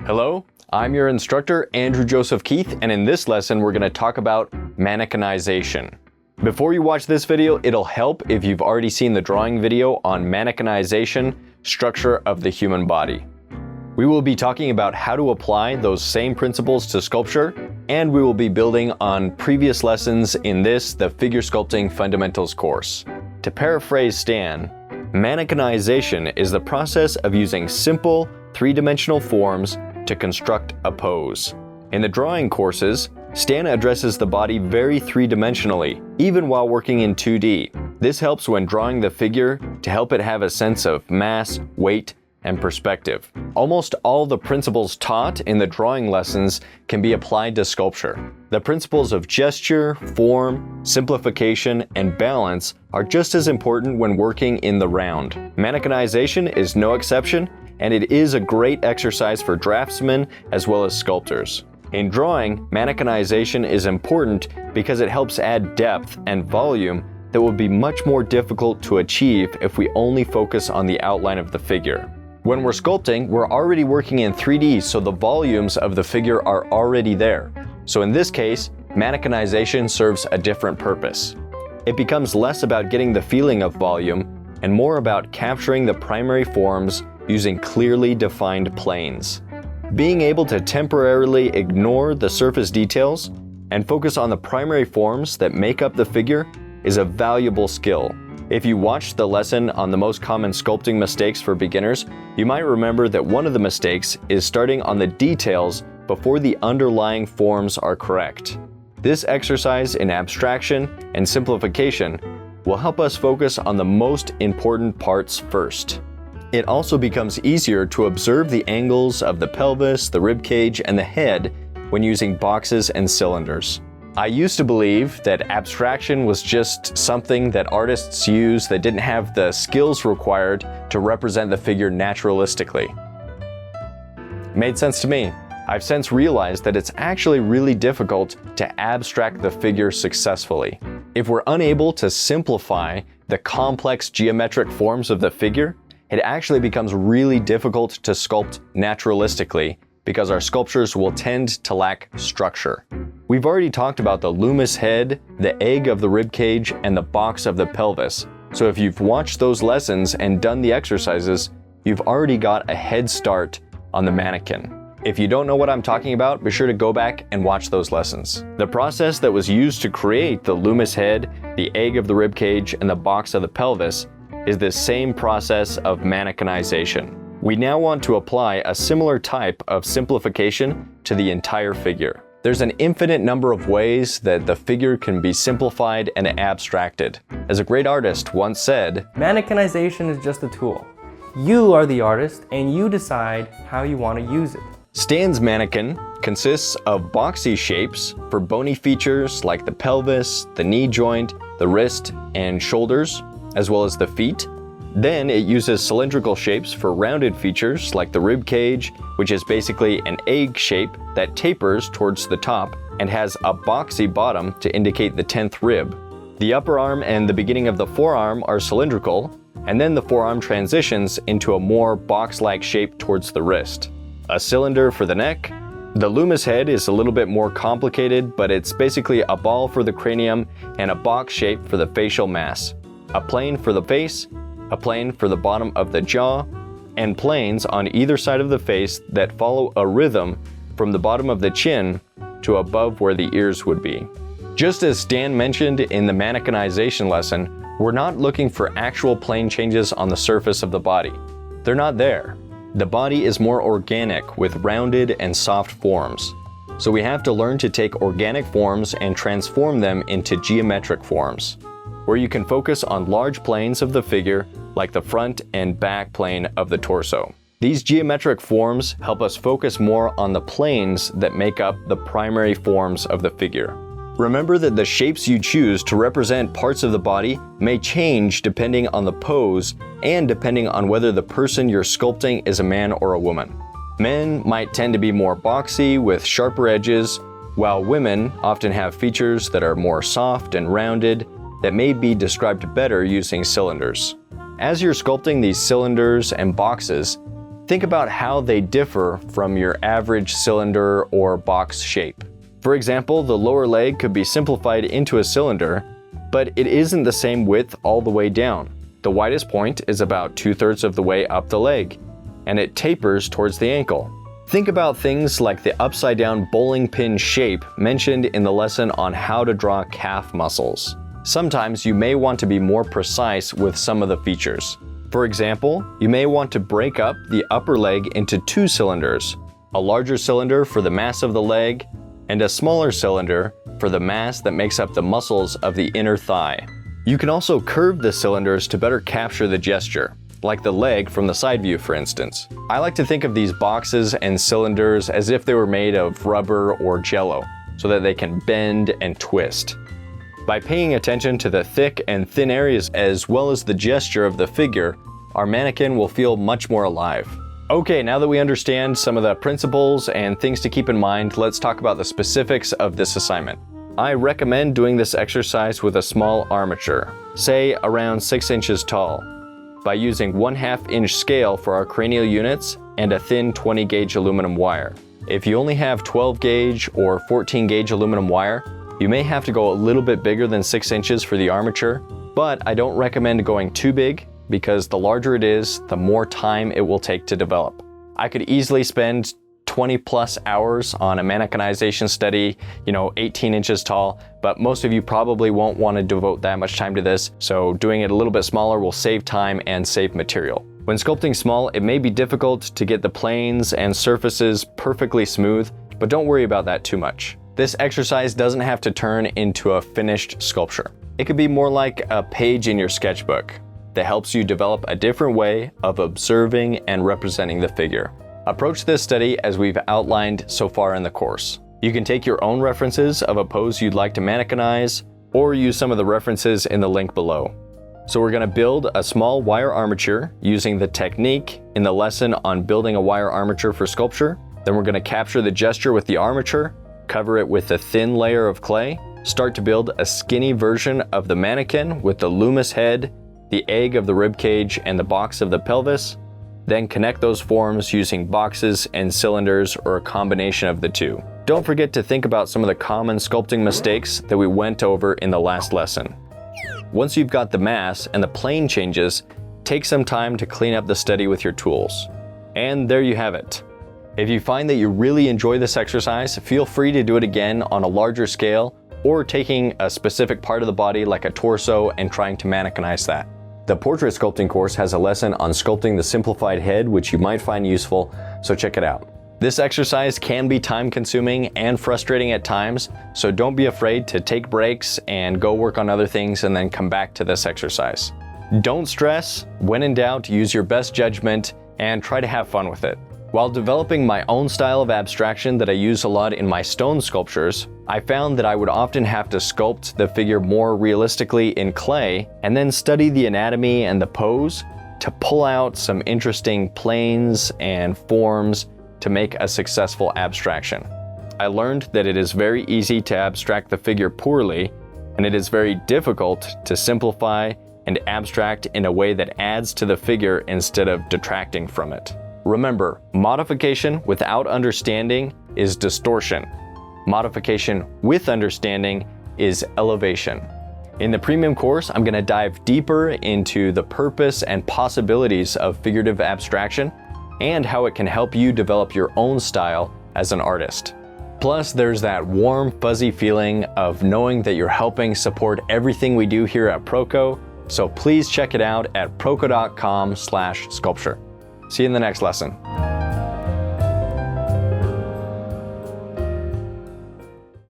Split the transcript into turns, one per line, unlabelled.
Hello, I'm your instructor, Andrew Joseph Keith, and in this lesson we're going to talk about mannequinization. Before you watch this video, it'll help if you've already seen the drawing video on mannequinization, structure of the human body. We will be talking about how to apply those same principles to sculpture, and we will be building on previous lessons in the Figure Sculpting Fundamentals course. To paraphrase Stan, mannequinization is the process of using simple, three-dimensional forms to construct a pose. In the drawing courses, Stan addresses the body very three-dimensionally, even while working in 2D. This helps when drawing the figure to help it have a sense of mass, weight, and perspective. Almost all the principles taught in the drawing lessons can be applied to sculpture. The principles of gesture, form, simplification, and balance are just as important when working in the round. Mannequinization is no exception, and it is a great exercise for draftsmen as well as sculptors. In drawing, mannequinization is important because it helps add depth and volume that would be much more difficult to achieve if we only focus on the outline of the figure. When we're sculpting, we're already working in 3D, so the volumes of the figure are already there. So in this case, mannequinization serves a different purpose. It becomes less about getting the feeling of volume and more about capturing the primary forms using clearly defined planes. Being able to temporarily ignore the surface details and focus on the primary forms that make up the figure is a valuable skill. If you watched the lesson on the most common sculpting mistakes for beginners, you might remember that one of the mistakes is starting on the details before the underlying forms are correct. This exercise in abstraction and simplification will help us focus on the most important parts first. It also becomes easier to observe the angles of the pelvis, the rib cage, and the head when using boxes and cylinders. I used to believe that abstraction was just something that artists use that didn't have the skills required to represent the figure naturalistically. Made sense to me. I've since realized that it's actually really difficult to abstract the figure successfully. If we're unable to simplify the complex geometric forms of the figure, it actually becomes really difficult to sculpt naturalistically because our sculptures will tend to lack structure. We've already talked about the lummus head, the egg of the rib cage, and the box of the pelvis. So if you've watched those lessons and done the exercises, you've already got a head start on the mannequin. If you don't know what I'm talking about, be sure to go back and watch those lessons. The process that was used to create the lummus head, the egg of the rib cage, and the box of the pelvis is the same process of mannequinization. We now want to apply a similar type of simplification to the entire figure. There's an infinite number of ways that the figure can be simplified and abstracted. As a great artist once said,
"Mannequinization is just a tool. You are the artist and you decide how you want to use it."
Stan's mannequin consists of boxy shapes for bony features like the pelvis, the knee joint, the wrist, and shoulders, as well as the feet. Then it uses cylindrical shapes for rounded features like the rib cage, which is basically an egg shape that tapers towards the top and has a boxy bottom to indicate the 10th rib. The upper arm and the beginning of the forearm are cylindrical, and then the forearm transitions into a more box-like shape towards the wrist. A cylinder for the neck. The lummus head is a little bit more complicated, but it's basically a ball for the cranium and a box shape for the facial mass. A plane for the face, a plane for the bottom of the jaw, and planes on either side of the face that follow a rhythm from the bottom of the chin to above where the ears would be. Just as Stan mentioned in the mannequinization lesson, we're not looking for actual plane changes on the surface of the body. They're not there. The body is more organic with rounded and soft forms. So we have to learn to take organic forms and transform them into geometric forms, where you can focus on large planes of the figure like the front and back plane of the torso. These geometric forms help us focus more on the planes that make up the primary forms of the figure. Remember that the shapes you choose to represent parts of the body may change depending on the pose and depending on whether the person you're sculpting is a man or a woman. Men might tend to be more boxy with sharper edges, while women often have features that are more soft and rounded that may be described better using cylinders. As you're sculpting these cylinders and boxes, Think about how they differ from your average cylinder or box shape. For example, the lower leg could be simplified into a cylinder, but it isn't the same width all the way down. The widest point is about 2/3 of the way up the leg, and it tapers towards the ankle. Think about things like the upside down bowling pin shape mentioned in the lesson on how to draw calf muscles. Sometimes you may want to be more precise with some of the features. For example, you may want to break up the upper leg into 2 cylinders, a larger cylinder for the mass of the leg, and a smaller cylinder for the mass that makes up the muscles of the inner thigh. You can also curve the cylinders to better capture the gesture, like the leg from the side view, for instance. I like to think of these boxes and cylinders as if they were made of rubber or jello, so that they can bend and twist. By paying attention to the thick and thin areas as well as the gesture of the figure, our mannequin will feel much more alive. Okay, now that we understand some of the principles and things to keep in mind, let's talk about the specifics of this assignment. I recommend doing this exercise with a small armature, say around 6 inches tall, by using 1/2 inch scale for our cranial units and a thin 20 gauge aluminum wire. If you only have 12 gauge or 14 gauge aluminum wire, you may have to go a little bit bigger than 6 inches for the armature, but I don't recommend going too big because the larger it is, the more time it will take to develop. I could easily spend 20+ hours on a mannequinization study, 18 inches tall, but most of you probably won't want to devote that much time to this, so doing it a little bit smaller will save time and save material. When sculpting small, it may be difficult to get the planes and surfaces perfectly smooth, but don't worry about that too much. This exercise doesn't have to turn into a finished sculpture. It could be more like a page in your sketchbook that helps you develop a different way of observing and representing the figure. Approach this study as we've outlined so far in the course. You can take your own references of a pose you'd like to mannequinize, or use some of the references in the link below. So we're going to build a small wire armature using the technique in the lesson on building a wire armature for sculpture. Then we're going to capture the gesture with the armature, cover it with a thin layer of clay, start to build a skinny version of the mannequin with the loomis head, the egg of the rib cage, and the box of the pelvis, then connect those forms using boxes and cylinders or a combination of the two. Don't forget to think about some of the common sculpting mistakes that we went over in the last lesson. Once you've got the mass and the plane changes, take some time to clean up the study with your tools. And there you have it. If you find that you really enjoy this exercise, feel free to do it again on a larger scale, or taking a specific part of the body like a torso and trying to mannequinize that. The portrait sculpting course has a lesson on sculpting the simplified head, which you might find useful, so check it out. This exercise can be time-consuming and frustrating at times, so don't be afraid to take breaks and go work on other things and then come back to this exercise. Don't stress. When in doubt, use your best judgment and try to have fun with it. While developing my own style of abstraction that I use a lot in my stone sculptures, I found that I would often have to sculpt the figure more realistically in clay and then study the anatomy and the pose to pull out some interesting planes and forms to make a successful abstraction. I learned that it is very easy to abstract the figure poorly, and it is very difficult to simplify and abstract in a way that adds to the figure instead of detracting from it. Remember, modification without understanding is distortion. Modification with understanding is elevation. In the premium course, I'm going to dive deeper into the purpose and possibilities of figurative abstraction and how it can help you develop your own style as an artist. Plus, there's that warm, fuzzy feeling of knowing that you're helping support everything we do here at Proco, so please check it out at proco.com/sculpture. See you in the next lesson.